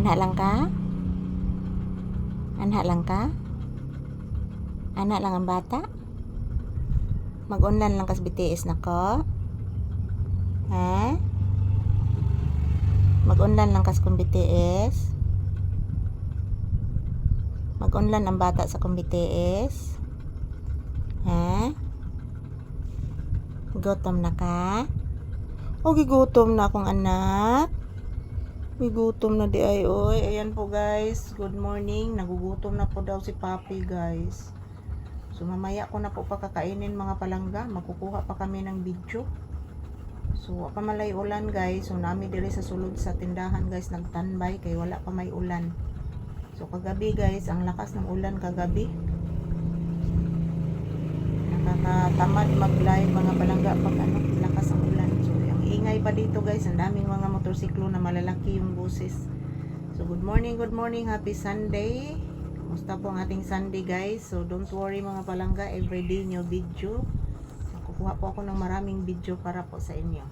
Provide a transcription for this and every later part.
Anak lang ka? Anak lang ka? Anak lang ang bata? Mag-online lang kas BTS na ko? Ha? Mag-online lang kas kung BTS? Mag-online ang bata sa kung BTS? Ha? Gutom na ka? O gigutom na akong anak? Gigutom na di ay oy. Ayan po guys, good morning. Nagugutom na po daw si Papi guys. So mamaya ko na po pakakainin mga palangga. Magkukuha pa kami ng video. So pa malay ulan guys. So nami diri sa sulod sa tindahan guys nagtanbay kay wala pa may ulan. So kagabi guys, ang lakas ng ulan kagabi. Nakakatamad mag-live mga palangga pag lakas ang ulan. So ang ingay pa dito guys, ang daming mga motorsiklo na malalaki yung boses. So good morning, happy Sunday. Kumusta po ang ating Sunday guys? So don't worry mga palangga, everyday new video. Kukuha po ako ng maraming video para po sa inyo.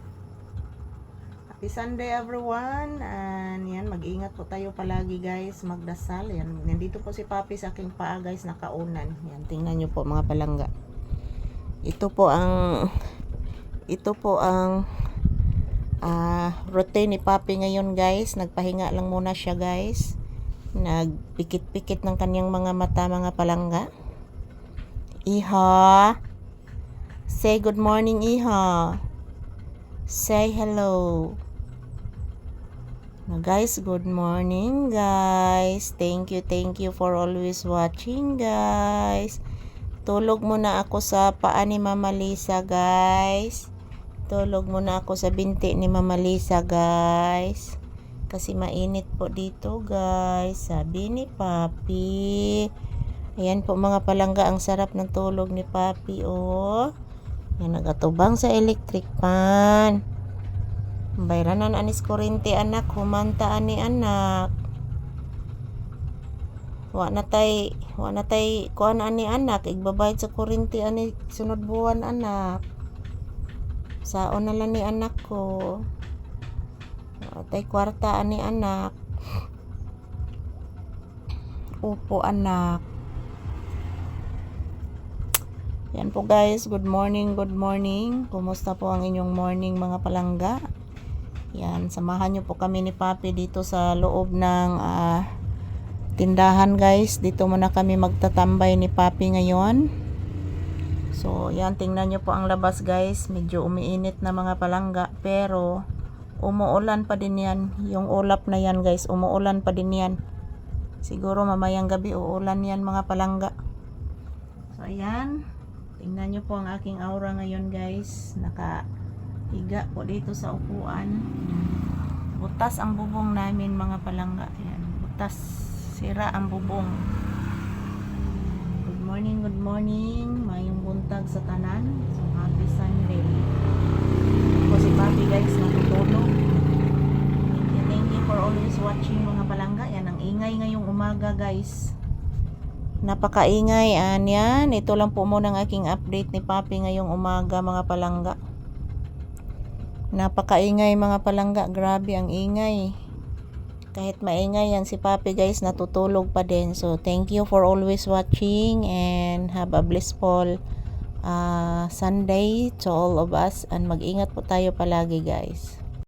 Happy Sunday everyone. And yan, mag-ingat po tayo palagi guys, magdasal. Yan, nandito po si Papi sa aking paa guys, nakaunan. Yan, tingnan nyo po mga palangga. Ito po ang routine ni Papi ngayon guys. Nagpahinga lang muna siya guys. Nagpikit-pikit ng kanyang mga mata mga palangga. Iha, say good morning Iha. Say hello. Now guys, good morning guys. Thank you for always watching guys. Tulog muna ako sa paa ni Mama Lisa guys. Tulog muna ako sa binti ni Mama Lisa guys. Kasi mainit po dito guys. Sabi ni Papi. Ayan po mga palangga, ang sarap ng tulog ni Papi oh. Yan, nagatubang sa electric fan. Bayranan anis kurente anak, humanta ani anak. Wa na tay kuan ani anak, igbabayad sa kurente ani sunod buwan anak. Saon na lang ni anak ko. Wa tay kwarta ani anak. Upo anak. Yan po guys, good morning. Kumusta po ang inyong morning mga palangga? Yan, samahan nyo po kami ni Papi dito sa loob ng tindahan guys. Dito muna kami magtatambay ni Papi ngayon. So yan, tingnan nyo po ang labas guys. Medyo umiinit na mga palangga, pero umuulan pa din yan. Yung ulap na yan guys, umuulan pa din yan. Siguro mamayang gabi uulan yan mga palangga. So ayan, tingnan nyo po ang aking aura ngayon guys. Nakahiga po dito sa upuan. Butas ang bubong namin mga palangga. Ayan, butas, sira ang bubong. Good morning. Mayong buntag sa tanan. So happy Sunday. Ako si Papi guys, natutulog. Thank you for always watching mga palangga. Yan ang ingay ngayong umaga guys. Napakaingay. Yan, ito lang po muna ang aking update ni Papi ngayong umaga mga palangga. Napakaingay mga palangga, grabe ang ingay. Kahit maingay yan si Papi guys, natutulog pa din. So thank you for always watching and have a blissful Sunday to all of us, and mag-ingat po tayo palagi guys.